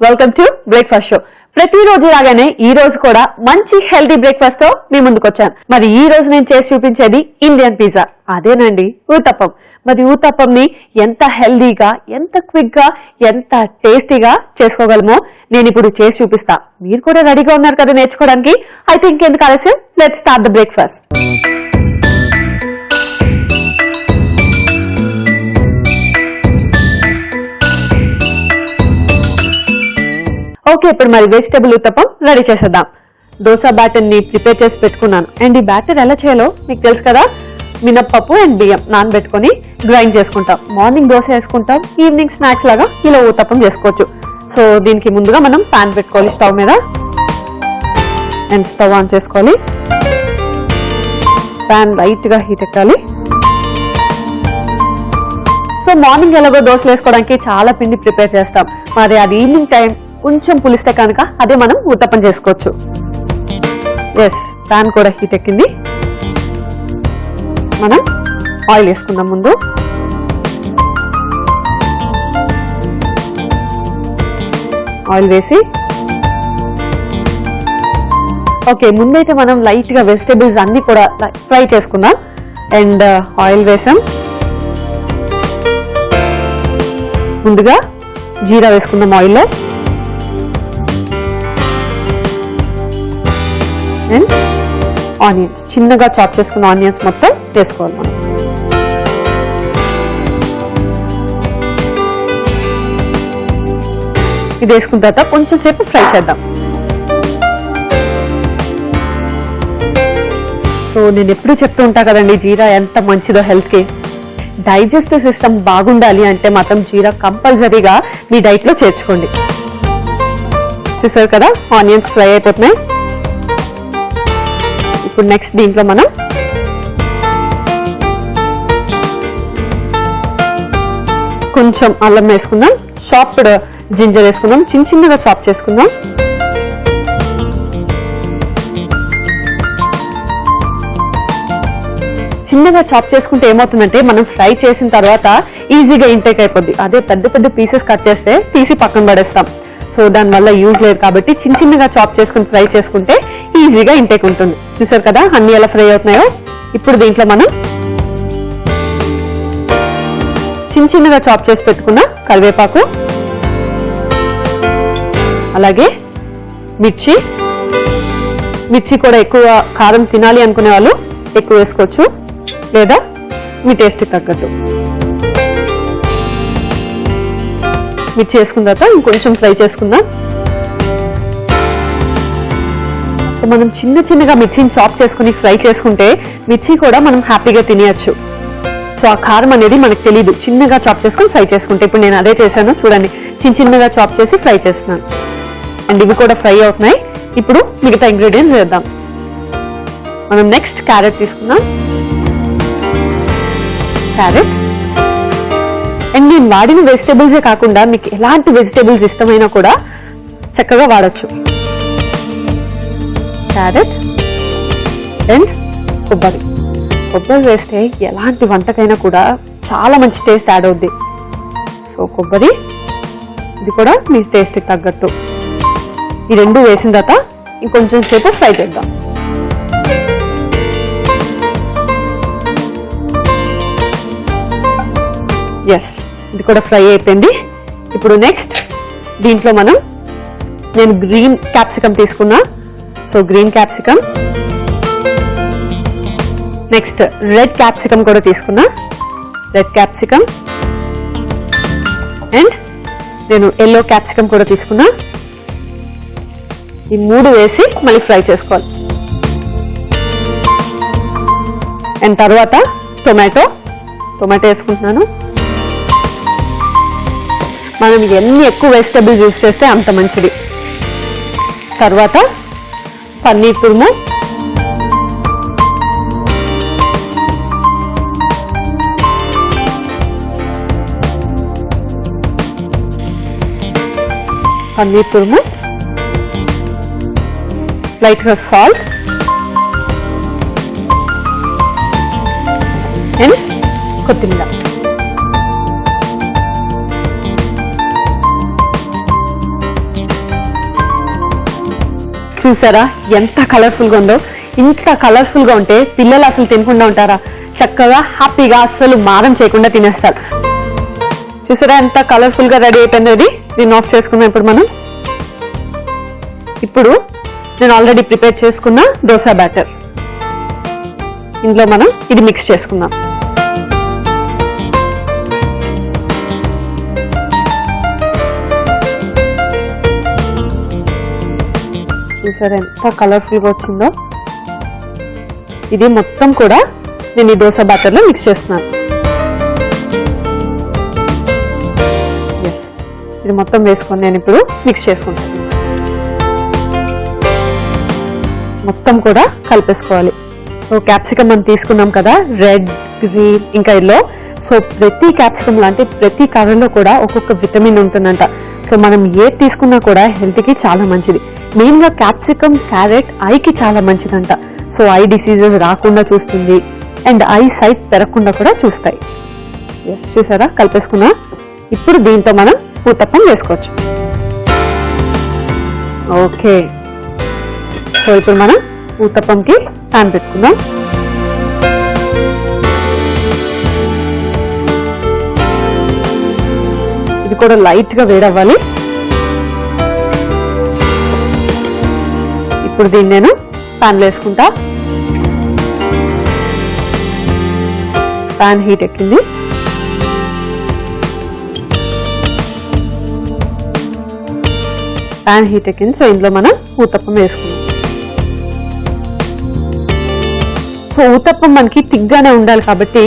Welcome to breakfast show. ప్రతిరోజు లాగానే ఈ రోజు కూడా మంచి హెల్తీ బ్రేక్ఫాస్ట్ తో మీ ముందుకు వచ్చాను. మరి ఈ రోజు నేను చేసి చూపించేది ఇండియన్ పిజ్జా, అదేనండి ఊతప్పం. మరి ఊతప్పం ని ఎంత హెల్దీగా, ఎంత క్విక్ గా, ఎంత టేస్టీగా చేసుకోగలమో నేను ఇప్పుడు చేసి చూపిస్తా. మీరు కూడా రెడీగా ఉన్నారు కదా నేర్చుకోవడానికి? అయితే ఇంకెందుకు ఆలస్యం, let's start the breakfast. Okay, ఇప్పుడు మరి వెజిటబుల్ ఉత్తప్పం రెడీ చేసేద్దాం. దోస బ్యాటర్ ని ప్రిపేర్ చేసి పెట్టుకున్నాను. అండ్ ఈ బ్యాటర్ ఎలా చేయాలో మీకు తెలుసు కదా. మినప్పప్పు అండ్ బియ్యం నానబెట్టుకుని గ్రైండ్ చేసుకుంటాం. మార్నింగ్ దోశ వేసుకుంటాం, ఈవినింగ్ స్నాక్స్ లాగా ఇలా ఉత్తప్పం చేసుకోవచ్చు. సో దీనికి ముందుగా మనం పాన్ పెట్టుకోవాలి స్టవ్ మీద. అండ్ స్టవ్ ఆన్ చేసుకోవాలి. పాన్ లైట్ గా హీట్ ఎక్కాలి. సో మార్నింగ్ ఎలాగో దోశలు వేసుకోవడానికి చాలా పిండి ప్రిపేర్ చేస్తాం. మరి అది ఈవినింగ్ టైం కొంచెం పులిస్తే కనుక అదే మనం ఉత్తప్పం చేసుకోవచ్చు. ఎస్, పాన్ కూడా హీట్ ఎక్కింది. మనం ఆయిల్ వేసుకుందాం. ముందు ఆయిల్ వేసి ఓకే, ముందైతే మనం లైట్ గా వెజిటేబుల్స్ అన్ని కూడా ఫ్రై చేసుకుందాం. అండ్ ఆయిల్ వేసాం. ముందుగా జీరా వేసుకుందాం ఆయిల్లో. అండ్ ఆనియన్స్, చిన్నగా చాప్ చేసుకున్న ఆనియన్స్ మొత్తం వేసుకోవాలి మనం. ఇది వేసుకున్న తర్వాత కొంచెం సేపు ఫ్రై చేద్దాం. సో నేను ఎప్పుడు చెప్తూ ఉంటా కదండి, జీరా ఎంత మంచిదో హెల్త్ కి. డైజెస్టివ్ సిస్టమ్ బాగుండాలి అంటే మాత్రం జీరా కంపల్సరీగా మీ డైట్ లో చేర్చుకోండి. చూసారు కదా, ఆనియన్స్ ఫ్రై అయిపోతున్నాయి. ఇప్పుడు నెక్స్ట్ దీంట్లో మనం కొంచెం అల్లం వేసుకుందాం. చాప్డ్ జింజర్ వేసుకుందాం, చిన్న చిన్నగా చాప్ చేసుకుందాం. చిన్నగా చాప్ చేసుకుంటే ఏమవుతుందంటే మనం ఫ్రై చేసిన తర్వాత ఈజీగా ఇంటేక్ అయిపోద్ది. అదే పెద్ద పెద్ద పీసెస్ కట్ చేస్తే తీసి పక్కన పడేస్తాం. సో దానివల్ల యూజ్ లేదు. కాబట్టి చిన్న చిన్నగా చాప్ చేసుకుని ఫ్రై చేసుకుంటే ఈజీగా ఇంటేక్ ఉంటుంది. చూసారు కదా అన్ని ఎలా ఫ్రై అవుతున్నాయో. ఇప్పుడు దీంట్లో మనం చిన్న చిన్నగా చాప్ చేసి పెట్టుకున్న కరివేపాకు, అలాగే మిర్చి కూడా ఎక్కువ కారం తినాలి అనుకునే వాళ్ళు ఎక్కువ వేసుకోవచ్చు, లేదా మీ టేస్ట్కి తగ్గట్టు. మిర్చి వేసుకున్న తర్వాత ఇంకొంచెం ఫ్రై చేసుకుందాం. సో మనం చిన్న చిన్నగా మిర్చిని చాప్ చేసుకుని ఫ్రై చేసుకుంటే మిర్చి కూడా మనం హ్యాపీగా తినేయచ్చు. సో ఆ కారం అనేది మనకు తెలియదు చిన్నగా చాప్ చేసుకుని ఫ్రై చేసుకుంటే. ఇప్పుడు నేను అదే చేశాను చూడండి, చిన్న చిన్నగా చాప్ చేసి ఫ్రై చేస్తున్నాను. అండ్ ఇవి కూడా ఫ్రై అవుతున్నాయి. ఇప్పుడు మిగతా ఇంగ్రీడియంట్స్ వేద్దాం. మనం నెక్స్ట్ క్యారెట్ తీసుకుందాం. క్యారెట్ అండ్ నేను వాడిన వెజిటేబుల్సే కాకుండా మీకు ఎలాంటి వెజిటేబుల్స్ ఇష్టమైనా కూడా చక్కగా వాడచ్చు. క్యారెట్ అండ్ కొబ్బరి వేస్తే ఎలాంటి వంటకైనా కూడా చాలా మంచి టేస్ట్ యాడ్ అవుద్ది. సో కొబ్బరి, ఇది కూడా మీ టేస్ట్కి తగ్గట్టు. ఈ రెండు వేసిన తర్వాత ఇంకొంచెం సేపు ఫ్రై చేద్దాం. ఎస్, ఇది కూడా ఫ్రై అయిపోయింది. ఇప్పుడు నెక్స్ట్ దీంట్లో నేను గ్రీన్ క్యాప్సికమ్ తీసుకున్నా. So green capsicum, next red capsicum కూడా తీసుకున్నా. రెడ్ క్యాప్సికమ్ అండ్ నేను ఎల్లో క్యాప్సికమ్ కూడా తీసుకున్నా. ఈ మూడు వేసి మళ్ళీ ఫ్రై చేసుకోవాలి. అండ్ తర్వాత టొమాటో వేసుకుంటున్నాను. మనం ఎన్ని ఎక్కువ వెజిటబుల్స్ యూజ్ చేస్తే అంత మంచిది. తర్వాత పన్నీర్ తురుము, లైట్గా సాల్ట్ అండ్ కొత్తిమీర. చూసారా ఎంత కలర్ఫుల్ గా ఉందో. ఇంత కలర్ఫుల్ గా ఉంటే పిల్లలు అసలు తినకుండా ఉంటారా? చక్కగా హ్యాపీగా అస్సలు మారం చేయకుండా తినేస్తారు. చూసారా ఎంత కలర్ఫుల్ గా రెడీ అయిపోయింది. దీన్ని ఆఫ్ చేసుకున్నాం ఇప్పుడు మనం. ఇప్పుడు నేను ఆల్రెడీ ప్రిపేర్ చేసుకున్న దోస బ్యాటర్ ఇందులో మనం ఇది మిక్స్ చేసుకుందాం. చూసారా ఎంత కలర్ఫుల్ గా వచ్చిందో. ఇది మొత్తం కూడా నేను ఈ దోస బ్యాటర్ లో మిక్స్ చేస్తున్నాను. ఇది మొత్తం వేసుకొని నేను ఇప్పుడు మిక్స్ చేసుకుంటాను. మొత్తం కూడా కలిపేసుకోవాలి. సో క్యాప్సికమ్ మనం తీసుకున్నాం కదా, రెడ్, గ్రీన్ ఇంకా ఎల్లో. సో ప్రతి క్యాప్సికమ్ లాంటి ప్రతి కర్రీలో కూడా ఒక్కొక్క విటమిన్ ఉంటుందంట. సో మనం ఏది తీసుకున్నా కూడా హెల్త్ కి చాలా మంచిది. మెయిన్ గా క్యాప్సికమ్, క్యారెట్ ఐకి చాలా మంచిదంట. సో ఐ డిసీజెస్ రాకుండా చూస్తుంది అండ్ ఐ సైట్ పెరగకుండా కూడా చూస్తాయి. ఎస్ చూసారా కలిపేసుకున్నా. ఇప్పుడు దీంతో మనం ఊతప్పం వేసుకోవచ్చు. ఓకే, సో ఇప్పుడు మనం ఊతప్పంకి ప్యాన్ పెట్టుకుందాం. ఇది కూడా లైట్ గా వేడవ్వాలి. ఇప్పుడు దీన్ని నేను ప్యాన్ వేసుకుంటా. ప్యాన్ హీట్ ఎక్కింది. ప్యాన్ హీట్ ఎక్కింది. సో ఇందులో మనం ఊతప్పం వేసుకున్నాం. సో ఊతప్పం మనకి తిగ్గానే ఉండాలి కాబట్టి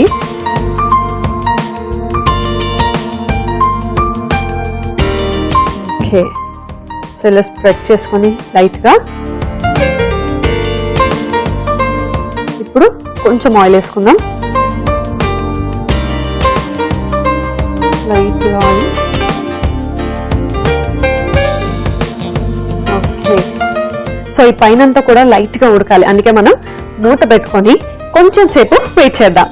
ఓకే, సో ఇలా స్ప్రెడ్ చేసుకొని లైట్ గా. ఇప్పుడు కొంచెం ఆయిల్ వేసుకుందాం. లైట్ గా ఆయిల్. సో ఈ పైనంతా కూడా లైట్ గా ఉడకాలి. అందుకే మనం మూత పెట్టుకొని కొంచెం సేపు వెయిట్ చేద్దాం.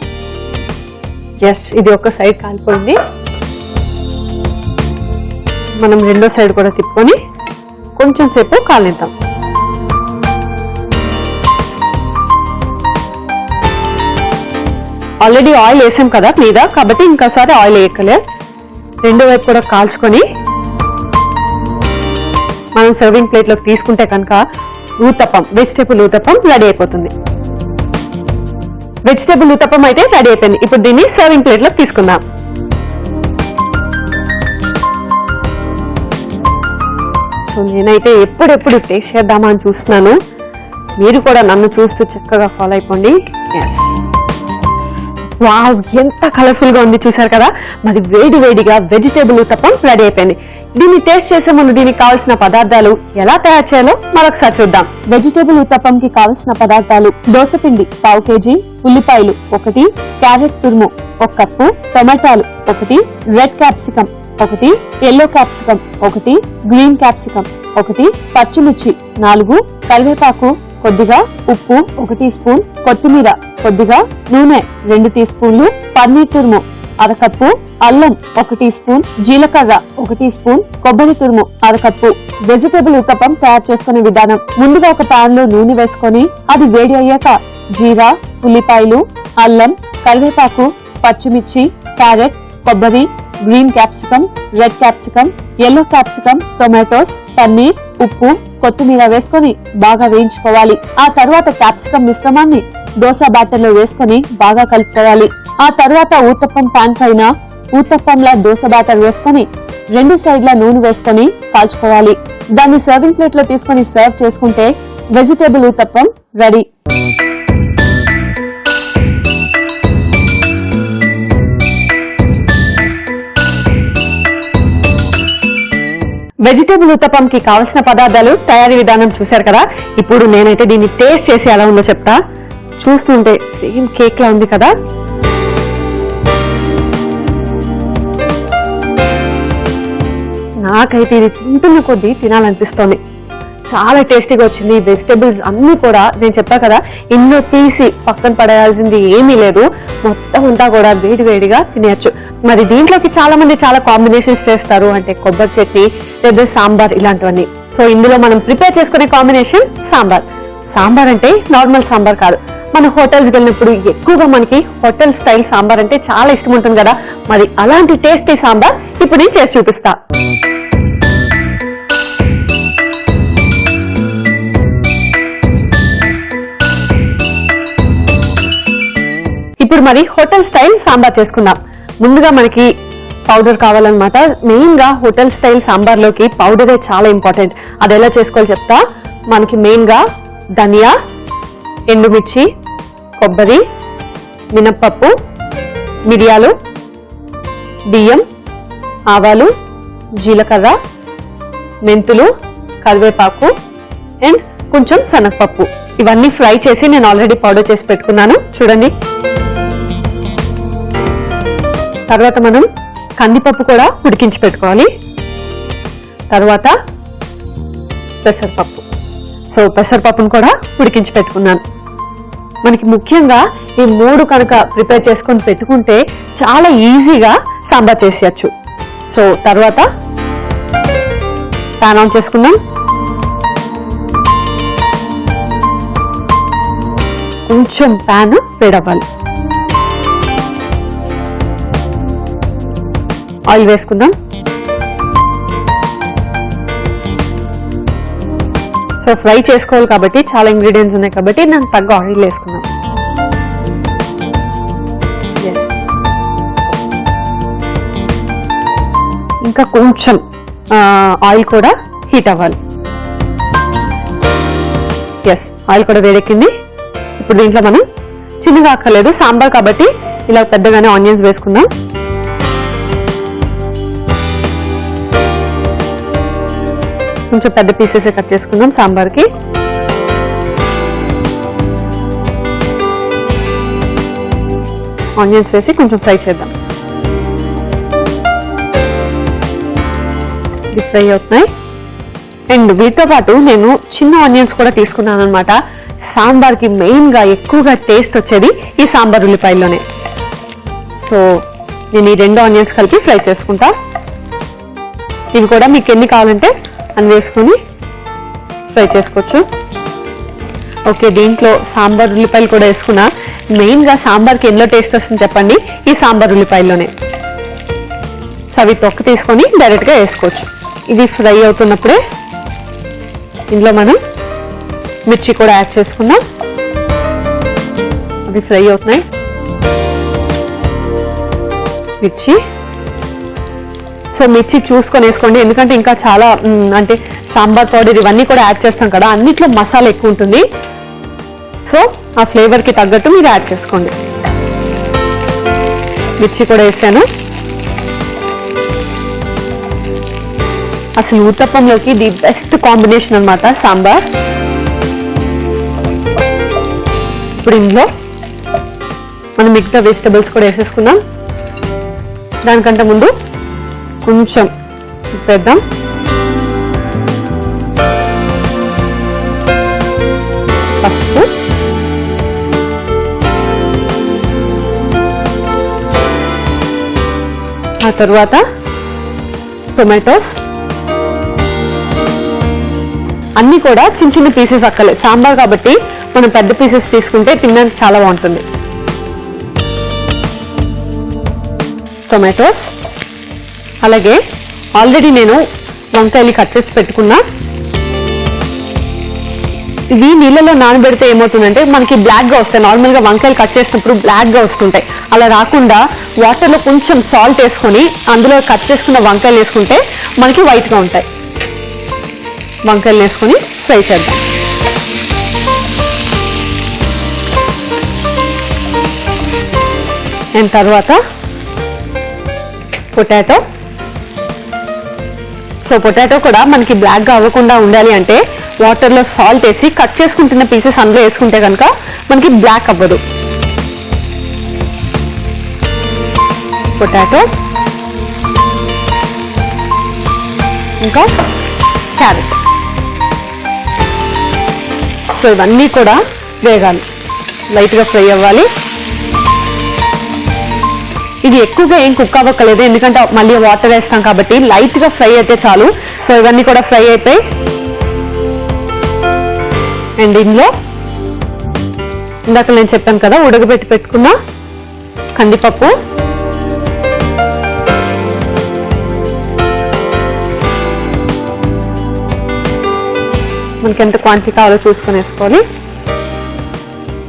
ఎస్, ఇది ఒక సైడ్ కాలిపోయింది. మనం రెండో సైడ్ కూడా తిప్పుకొని కొంచెం సేపు కాలిద్దాం. ఆల్రెడీ ఆయిల్ వేసాం కదా మీద, కాబట్టి ఇంకోసారి ఆయిల్ వేయకలే. రెండో వైపు కూడా కాల్చుకొని మనం సర్వింగ్ ప్లేట్ లోకి తీసుకుంటే కనుక ఊతప్పం, వెజిటేబుల్ ఊతప్పం రెడీ అయిపోతుంది. వెజిటేబుల్ ఊతప్పం అయితే రెడీ అయిపోయింది. ఇప్పుడు దీన్ని సర్వింగ్ ప్లేట్ లోకి తీసుకుందాం. సో నేనైతే ఎప్పుడెప్పుడు టేస్ట్ చేద్దామా అని చూస్తున్నాను. మీరు కూడా నన్ను చూస్తూ చక్కగా ఫాలో అయిపోండి. ఎస్, వావ్, ఎంత కలర్ఫుల్ గా ఉంది చూసారు కదా. మరి వేడి వేడిగా వెజిటేబుల్ ఊతప్పం రెడీ అయిపోయింది. దీన్ని టేస్ట్ చేసే ముందు దీనికి కావాల్సిన పదార్థాలు ఎలా తయారు చేయాలో మరొకసారి చూద్దాం. వెజిటేబుల్ ఊతప్పం కి కావలసిన పదార్థాలు: దోసపిండి పావు కేజీ, ఉల్లిపాయలు 1, క్యారెట్ తురుము 1 కప్పు, టొమాటాలు 1, red capsicum 1, yellow capsicum 1, green capsicum 1, పచ్చిమిర్చి 4, కరివేపాకు కొద్దిగా, ఉప్పు 1 టీ స్పూన్, కొత్తిమీర కొద్దిగా, నూనె 2 టీ స్పూన్లు, పన్నీర్ తురుము 1/2 కప్పు, అల్లం 1 టీ స్పూన్, జీలకర్ర 1 టీ స్పూన్, కొబ్బరి తురుము 1/2 కప్పు. వెజిటేబుల్ ఊతప్పం తయారు చేసుకునే విధానం: ముందుగా ఒక పాన్ లో నూనె వేసుకొని అది వేడి అయ్యాక జీరా, ఉల్లిపాయలు, అల్లం, కరివేపాకు, పచ్చిమిర్చి, క్యారెట్, కొబ్బరి, green capsicum, red capsicum, yellow capsicum, tomatoes, paneer, ఉప్పు, కొత్తిమీర వేసుకొని బాగా వేయించుకోవాలి. ఆ తర్వాత క్యాప్సికం మిశ్రమాన్ని దోస బ్యాటర్ లో వేసుకొని బాగా కలుపుకోవాలి. ఆ తర్వాత ఊతప్పం పాన్ పైన ఊతప్పంలా దోస బ్యాటర్ వేసుకొని 2 సైడ్ల నూనె వేసుకొని కాల్చుకోవాలి. దాన్ని సర్వింగ్ ప్లేట్ లో తీసుకొని సర్వ్ చేసుకుంటే వెజిటేబుల్ ఊతప్పం రెడీ. వెజిటేబుల్ ఊతప్పంకి కావలసిన పదార్థాలు, తయారీ విధానం చూశారు కదా. ఇప్పుడు నేనైతే దీన్ని టేస్ట్ చేసి ఎలా ఉందో చెప్తా. చూస్తుంటే సేమ్ కేక్ లా ఉంది కదా. నాకైతే ఇది తింటున్న కొద్దీ తినాలనిపిస్తోంది. చాలా టేస్టీగా వచ్చింది. వెజిటేబుల్స్ అన్ని కూడా నేను చెప్పా కదా, ఎన్నో తీసి పక్కన పడేయాల్సింది ఏమీ లేదు. మొత్తం అంతా కూడా వేడి వేడిగా తినేయచ్చు. మరి దీంట్లోకి చాలా మంది చాలా కాంబినేషన్స్ చేస్తారు. అంటే కొబ్బరి చట్నీ లేదా సాంబార్ ఇలాంటివన్నీ. సో ఇందులో మనం ప్రిపేర్ చేసుకునే కాంబినేషన్ సాంబార్. సాంబార్ అంటే నార్మల్ సాంబార్ కాదు, మన హోటల్స్ వెళ్ళినప్పుడు ఎక్కువగా మనకి హోటల్ స్టైల్ సాంబార్ అంటే చాలా ఇష్టం ఉంటుంది కదా. మరి అలాంటి టేస్టీ సాంబార్ ఇప్పుడు నేను చేసి చూపిస్తా. ఇప్పుడు మరి హోటల్ స్టైల్ సాంబార్ చేసుకుందాం. ముందుగా మనకి పౌడర్ కావాలన్నమాట. మెయిన్ గా హోటల్ స్టైల్ సాంబార్ లోకి పౌడరే చాలా ఇంపార్టెంట్. అది ఎలా చేసుకోవాలో చెప్తా. మనకి మెయిన్ గా ధనియా, ఎండుమిర్చి, కొబ్బరి, మినప్పప్పు, మిరియాలు, బియ్యం, ఆవాలు, జీలకర్ర, మెంతులు, కరివేపాకు అండ్ కొంచెం శనగపప్పు, ఇవన్నీ ఫ్రై చేసి నేను ఆల్రెడీ పౌడర్ చేసి పెట్టుకున్నాను చూడండి. తర్వాత మనం కందిపప్పు కూడా ఉడికించి పెట్టుకోవాలి. తర్వాత పెసరపప్పు. సో పెసరపప్పును కూడా ఉడికించి పెట్టుకున్నాను. మనకి ముఖ్యంగా ఈ 3 కనుక ప్రిపేర్ చేసుకొని పెట్టుకుంటే చాలా ఈజీగా సాంబార్ చేసేయచ్చు. సో తర్వాత ప్యాన్ ఆన్ చేసుకుందాం. కొంచెం ప్యాన్ వేడవ్వాలి. ఆయిల్ వేసుకుందాం. సో ఫ్రై చేసుకోవాలి కాబట్టి చాలా ఇంగ్రీడియంట్స్ ఉన్నాయి కాబట్టి నాకు తగ్గ ఆయిల్ వేసుకుందాం. ఇంకా కొంచెం ఆయిల్ కూడా హీట్ అవ్వాలి. ఎస్, ఆయిల్ కూడా వేడెక్కింది. ఇప్పుడు దీంట్లో మనం చిన్నగా అక్కర్లేదు, సాంబార్ కాబట్టి ఇలా పెద్దగానే ఆనియన్స్ వేసుకుందాం. కొంచెం పెద్ద పీసెస్ కట్ చేసుకుందాం సాంబార్కి. ఆనియన్స్ వేసి కొంచెం ఫ్రై చేద్దాం. ఇది ఫ్రై అవుతున్నాయి. అండ్ వీటితో పాటు నేను చిన్న ఆనియన్స్ కూడా తీసుకున్నాను అనమాట. సాంబార్కి మెయిన్ గా ఎక్కువగా టేస్ట్ వచ్చేది ఈ సాంబార్ ఉల్లిపాయల్లోనే. సో నేను ఈ 2 ఆనియన్స్ కలిపి ఫ్రై చేసుకుంటా. ఇవి కూడా మీకు ఎన్ని కావాలంటే అని వేసుకొని ఫ్రై చేసుకోవచ్చు. ఓకే, దీంట్లో సాంబార్ ఉల్లిపాయలు కూడా వేసుకున్నా. మెయిన్ గా సాంబార్కి ఎందులో టేస్ట్ వస్తుంది చెప్పండి, ఈ సాంబార్ ఉల్లిపాయల్లోనే. సో అవి తొక్క తీసుకొని డైరెక్ట్ గా వేసుకోవచ్చు. ఇది ఫ్రై అవుతున్నప్పుడే ఇందులో మనం మిర్చి కూడా యాడ్ చేసుకుందాం. అవి ఫ్రై అవుతున్నాయి. మిర్చి, సో మిర్చి చూసుకొని వేసుకోండి, ఎందుకంటే ఇంకా చాలా అంటే సాంబార్ పౌడర్ ఇవన్నీ కూడా యాడ్ చేస్తాం కదా, అన్నిట్లో మసాలా ఎక్కువ ఉంటుంది. సో ఆ ఫ్లేవర్కి తగ్గట్టు మీరు యాడ్ చేసుకోండి. మిర్చి కూడా వేసాను. అసలు ఊతప్పంలోకి ది బెస్ట్ కాంబినేషన్ అన్నమాట సాంబార్. ఇప్పుడు ఇందులో మనం మిగతా వెజిటబుల్స్ కూడా వేసేసుకుందాం. దానికంటే ముందు కొంచెం వేద్దాం. పసుపు, ఆ తర్వాత టొమాటోస్, అన్ని కూడా చిన్న చిన్న పీసెస్ అక్కర్లేదు, సాంబార్ కాబట్టి మనం పెద్ద పీసెస్ తీసుకుంటే తినడానికి చాలా బాగుంటుంది. టొమాటోస్, అలాగే ఆల్రెడీ నేను వంకాయలు కట్ చేసి పెట్టుకున్నా. ఇవి నీళ్ళలో నానబెడితే ఏమవుతుందంటే మనకి బ్లాక్ గా వస్తాయి. నార్మల్ గా వంకాయలు కట్ చేసినప్పుడు బ్లాక్ గా వస్తుంటాయి. అలా రాకుండా వాటర్ లో కొంచెం సాల్ట్ వేసుకొని అందులో కట్ చేసుకున్న వంకాయలు వేసుకుంటే మనకి వైట్ గా ఉంటాయి. వంకాయలు వేసుకొని ఫ్రై చేద్దాం. అండ్ తర్వాత పొటాటో. సో పొటాటో కూడా మనకి బ్లాక్ గా అవ్వకుండా ఉండాలి అంటే వాటర్ లో సాల్ట్ వేసి కట్ చేసుకుంటున్న పీసెస్ అందులో వేసుకుంటే కనుక మనకి బ్లాక్ అవ్వదు. పొటాటో, ఇంకా క్యారెట్. సో ఇవన్నీ కూడా వేగాలి, లైట్ గా ఫ్రై అవ్వాలి. ఇది ఎక్కువగా ఏం కుక్ అవ్వక్కలేదు, ఎందుకంటే మళ్ళీ వాటర్ వేస్తాం కాబట్టి లైట్ గా ఫ్రై అయితే చాలు. సో ఇవన్నీ కూడా ఫ్రై అయిపోయి అండ్ ఇందులో ఇందాక నేను చెప్పాను కదా ఉడకబెట్టి పెట్టుకున్న కందిపప్పు, మనకి ఎంత క్వాంటిటీ కావాలో చూసుకొని వేసుకోవాలి.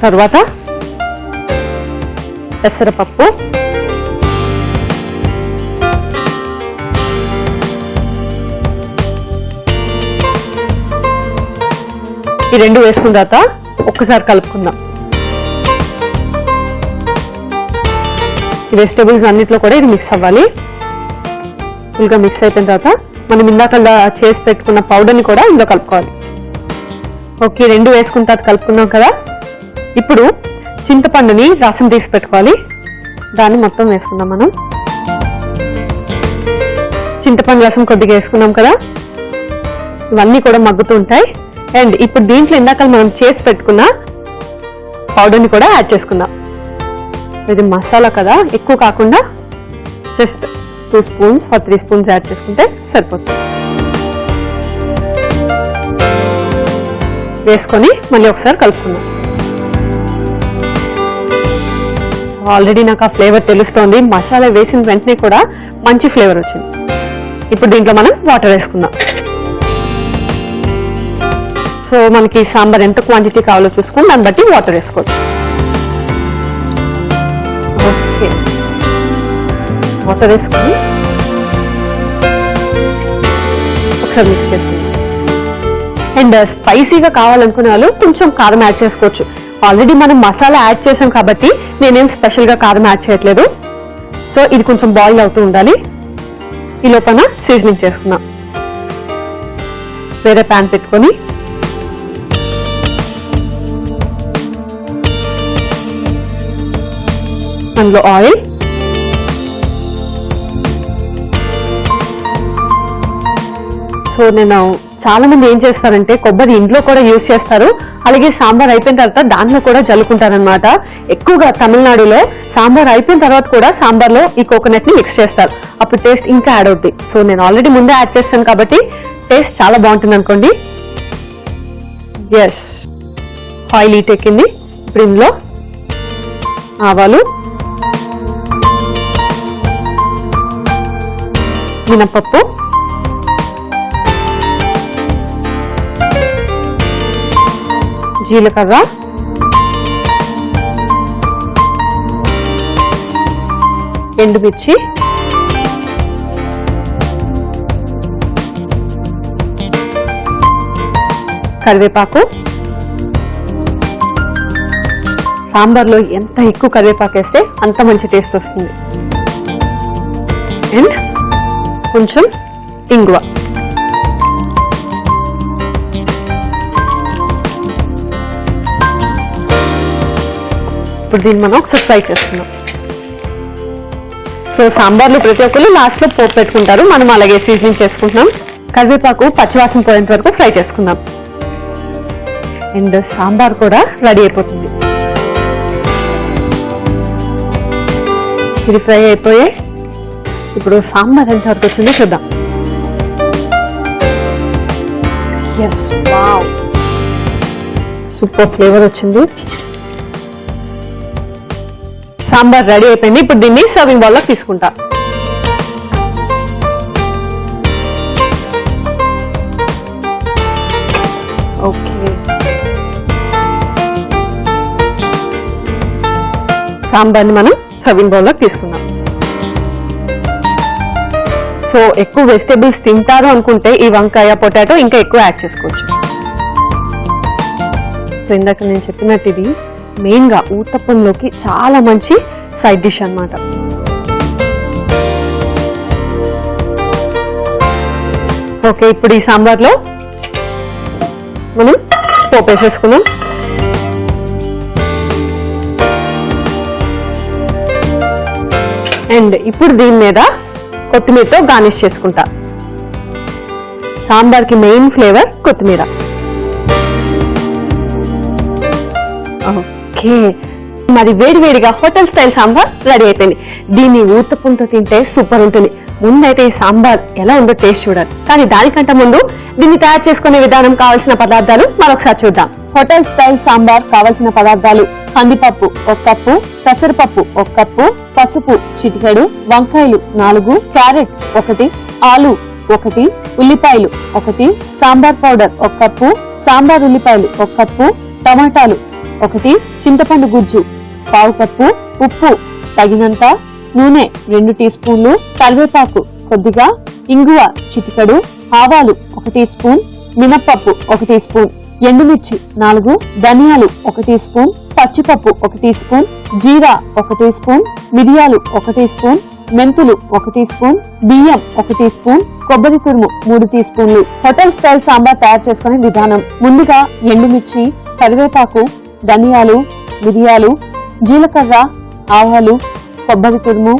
తర్వాత పెసరపప్పు, ఈ రెండు వేసుకున్న తర్వాత ఒక్కసారి కలుపుకుందాం. ఈ వెజిటబుల్స్ అన్నిట్లో కూడా ఇది మిక్స్ అవ్వాలి. ఫుల్గా మిక్స్ అయిపోయిన తర్వాత మనం ఇందాక చేసి పెట్టుకున్న పౌడర్ని కూడా ఇందులో కలుపుకోవాలి. ఓకే, రెండు వేసుకున్న తర్వాత కలుపుకున్నాం కదా. ఇప్పుడు చింతపండుని రసం తీసి పెట్టుకోవాలి. దాన్ని మొత్తం వేసుకుందాం. మనం చింతపండు రసం కొద్దిగా వేసుకున్నాం కదా, ఇవన్నీ కూడా మగ్గుతూ ఉంటాయి. అండ్ ఇప్పుడు దీంట్లో ఇందాక మనం చేసి పెట్టుకున్న పౌడర్ని కూడా యాడ్ చేసుకుందాం. సో ఇది మసాలా కదా, ఎక్కువ కాకుండా just 2 spoons or 3 spoons add చేసుకుంటే సరిపోతుంది. వేసుకొని మళ్ళీ ఒకసారి కలుపుకుందాం. ఆల్రెడీ నాకు ఆ ఫ్లేవర్ తెలుస్తోంది. మసాలా వేసిన వెంటనే కూడా మంచి ఫ్లేవర్ వచ్చింది. ఇప్పుడు దీంట్లో మనం వాటర్ వేసుకుందాం. సో మనకి సాంబార్ ఎంత క్వాంటిటీ కావాలో చూసుకొని దాన్ని బట్టి వాటర్ వేసుకోవచ్చు. ఓకే, వాటర్ వేసుకొని ఒకసారి మిక్స్ చేసుకుందాం. అండ్ స్పైసీగా కావాలనుకునే వాళ్ళు కొంచెం కారం యాడ్ చేసుకోవచ్చు. ఆల్రెడీ మనం మసాలా యాడ్ చేసాం కాబట్టి నేనేం స్పెషల్ గా కారం యాడ్ చేయట్లేదు. సో ఇది కొంచెం బాయిల్ అవుతూ ఉండాలి. ఈ లోపల సీజనింగ్ చేసుకుందాం. వేరే ప్యాన్ పెట్టుకొని అందులో ఆయిల్, సో నేను చాలా మంది ఏం చేస్తారంటే కొబ్బరి ఇంట్లో కూడా యూజ్ చేస్తారు, అలాగే సాంబార్ అయిపోయిన తర్వాత దాంట్లో కూడా జల్లుకుంటారనమాట. ఎక్కువగా తమిళనాడులో సాంబార్ అయిపోయిన తర్వాత కూడా సాంబార్లో ఈ కోకోనట్ ని మిక్స్ చేస్తారు. అప్పుడు టేస్ట్ ఇంకా యాడ్ అవుతుంది. సో నేను ఆల్రెడీ ముందే యాడ్ చేస్తాను కాబట్టి టేస్ట్ చాలా బాగుంటుంది అనుకోండి. ఎస్, ఆయిల్ హీట్ ఎక్కింది. ఇప్పుడు ఇందులో ఆవాలు, మినపప్పు, జీలకర్ర, ఎండుమిర్చి, కరివేపాకు. సాంబార్లో ఎంత ఎక్కువ కరివేపాకు వేస్తే అంత మంచి టేస్ట్ వస్తుంది. అండ్ కొంచెం ఇంగువ. ఇప్పుడు దీన్ని మనం ఒకసారి ఫ్రై చేసుకుందాం. సో సాంబార్లో ప్రతి ఒక్కరు లాస్ట్ లో పోపు పెట్టుకుంటారు, మనం అలాగే సీజనింగ్ చేసుకుంటున్నాం. కరివేపాకు పచ్చివాసన పోయేంత వరకు ఫ్రై చేసుకుందాం. అండ్ సాంబార్ కూడా రెడీ అయిపోతుంది. ఇది ఫ్రై అయిపోయే ఇప్పుడు సాంబార్ ఎంత వరకు వచ్చిందో చూద్దాం. ఎస్, వావ్, సూపర్ ఫ్లేవర్ వచ్చింది. సాంబార్ రెడీ అయిపోయింది. ఇప్పుడు దీన్ని సర్వింగ్ బౌల్ లో తీసుకుంటా. ఓకే, సాంబార్ని మనం సర్వింగ్ బౌల్ లో తీసుకుందాం. సో ఎక్కువ వెజిటేబుల్స్ తింటారు అనుకుంటే ఈ వంకాయ, పొటాటో ఇంకా ఎక్కువ యాడ్ చేసుకోవచ్చు. సో ఇందాక నేను చెప్పినట్టు ఇది మెయిన్ గా ఊతప్పంలోకి చాలా మంచి సైడ్ డిష్ అన్నమాట. ఓకే, ఇప్పుడు ఈ సాంబార్లో మనం పోపు వేసేసుకున్నాం. అండ్ ఇప్పుడు దీని మీద కొత్తిమీరతో గార్నిష్ చేసుకుంటా. సాంబార్కి మెయిన్ ఫ్లేవర్ కొత్తిమీర. ఓకే, మరి వేడివేడిగా హోటల్ స్టైల్ సాంబార్ రెడీ అయిపోయింది. దీన్ని ఊతప్పంతో తింటే సూపర్ ఉంటుంది. ముందైతే ఈ సాంబార్ ఎలా ఉందో టేస్ట్ చూడాలి, కానీ దానికంటే ముందు దీన్ని తయారు చేసుకునే విధానం, కావాల్సిన పదార్థాలు మరొకసారి చూద్దాం. హోటల్ స్టైల్ సాంబార్ కావలసిన పదార్థాలు: కందిపప్పు 1 కప్పు, పెసరపప్పు 1 కప్పు, పసుపు చిటికెడు, వంకాయలు 4, క్యారెట్ 1, ఆలు 1, ఉల్లిపాయలు 1, సాంబార్ పౌడర్ 1 కప్పు, సాంబార్ ఉల్లిపాయలు 1 కప్పు, టమాటాలు 1, చింతపండు గుజ్జు 1/2 కప్పు, ఉప్పు తగినంత, నూనె 2 టీ స్పూన్లు, కరివేపాకు కొద్దిగా, ఇంగువ చిటికెడు, ఆవాలు 1 టీ స్పూన్, మినప్పప్పు 1 టీ స్పూన్, ఎండుమిర్చి 4, ధనియాలు 1 టీ స్పూన్, పచ్చిపప్పు 1 టీ స్పూన్, జీరా 1 టీ స్పూన్, మిరియాలు 1 టీ స్పూన్, మెంతులు 1 టీ స్పూన్, బియ్యం 1 టీ స్పూన్, కొబ్బరి తురుము 3 టీ స్పూన్లు. హోటల్ స్టైల్ సాంబార్ తయారు చేసుకునే విధానం: ముందుగా ఎండుమిర్చి, కరివేపాకు, ధనియాలు, మిరియాలు, జీలకర్ర, ఆవాలు, కొబ్బరి తురుము,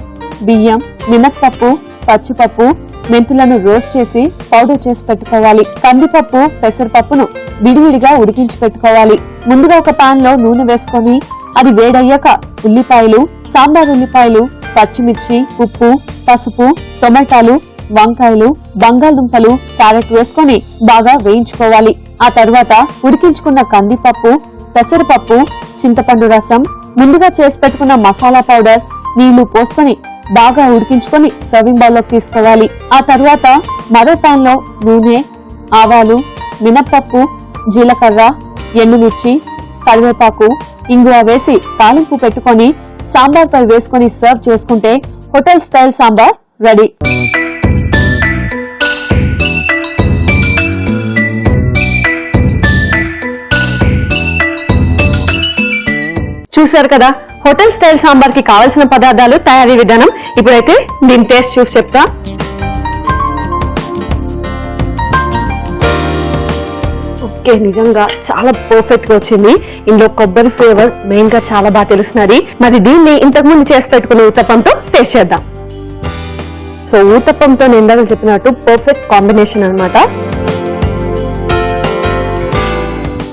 బియ్యం, మినప్పప్పు, పచ్చిపప్పు, మెంతులను రోస్ట్ చేసి పౌడర్ చేసి పెట్టుకోవాలి. కందిపప్పు, పెసరపప్పును విడివిడిగా ఉడికించి పెట్టుకోవాలి. ముందుగా ఒక పాన్ లో నూనె వేసుకొని అది వేడయ్యాక ఉల్లిపాయలు, సాంబార్ ఉల్లిపాయలు, పచ్చిమిర్చి, ఉప్పు, పసుపు, టొమాటాలు, వంకాయలు, బంగాళదుంపలు, క్యారెట్ వేసుకొని బాగా వేయించుకోవాలి. ఆ తర్వాత ఉడికించుకున్న కందిపప్పు, పెసరపప్పు, చింతపండు రసం, ముందుగా చేసి పెట్టుకున్న మసాలా పౌడర్, నీళ్లు పోసుకొని బాగా ఉడికించుకొని సర్వింగ్ బౌల్ లోకి తీసుకోవాలి. ఆ తర్వాత మరో పాన్ లో నూనె, ఆవాలు, మినప్పప్పు, జీలకర్ర, ఎండుమిర్చి, కరివేపాకు, ఇంగువ వేసి తాలింపు పెట్టుకొని సాంబార్ పై వేసుకొని సర్వ్ చేసుకుంటే హోటల్ స్టైల్ సాంబార్ రెడీ. చూసారు కదా హోటల్ స్టైల్ సాంబార్ కి కావాల్సిన పదార్థాలు, తయారీ విధానం. ఇప్పుడైతే దీని టేస్ట్ చూసి చెప్తా. ఓకే, నిజంగా చాలా పర్ఫెక్ట్ గా వచ్చింది. ఇందులో కొబ్బరి ఫ్లేవర్ మెయిన్ గా చాలా బాగా తెలుస్తున్నది. మరి దీన్ని ఇంతకు ముందు చేసి పెట్టుకునే ఊతప్పంతో టేస్ట్ చేద్దాం. సో ఊతప్పంతో నేను ఇందాక చెప్పినట్టు పర్ఫెక్ట్ కాంబినేషన్ అన్నమాట.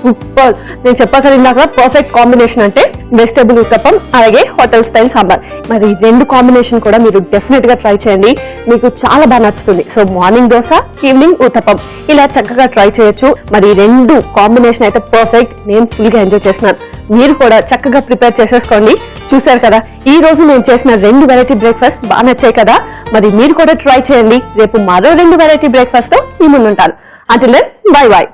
సూపర్. నేను చెప్పాను ఇందాక పర్ఫెక్ట్ కాంబినేషన్ అంటే వెజిటబుల్ ఉత్తప్పం అలాగే హోటల్ స్టైల్ సాంబార్. మరి ఈ 2 కాంబినేషన్ కూడా మీరు డెఫినెట్ గా ట్రై చేయండి, మీకు చాలా బాగా నచ్చుతుంది. So morning dosa, evening uttapam ఇలా చక్కగా ట్రై చేయొచ్చు. మరి ఈ 2 కాంబినేషన్ అయితే పర్ఫెక్ట్. నేను ఫుల్ గా ఎంజాయ్ చేస్తున్నాను. మీరు కూడా చక్కగా ప్రిపేర్ చేసేసుకోండి. చూసారు కదా ఈ రోజు నేను చేసిన 2 వెరైటీ బ్రేక్ఫాస్ట్ బాగా నచ్చాయి కదా. మరి మీరు కూడా ట్రై చేయండి. రేపు మరో 2 వెరైటీ బ్రేక్ఫాస్ట్ తో మీ ముందుంటాను. Until then bye by.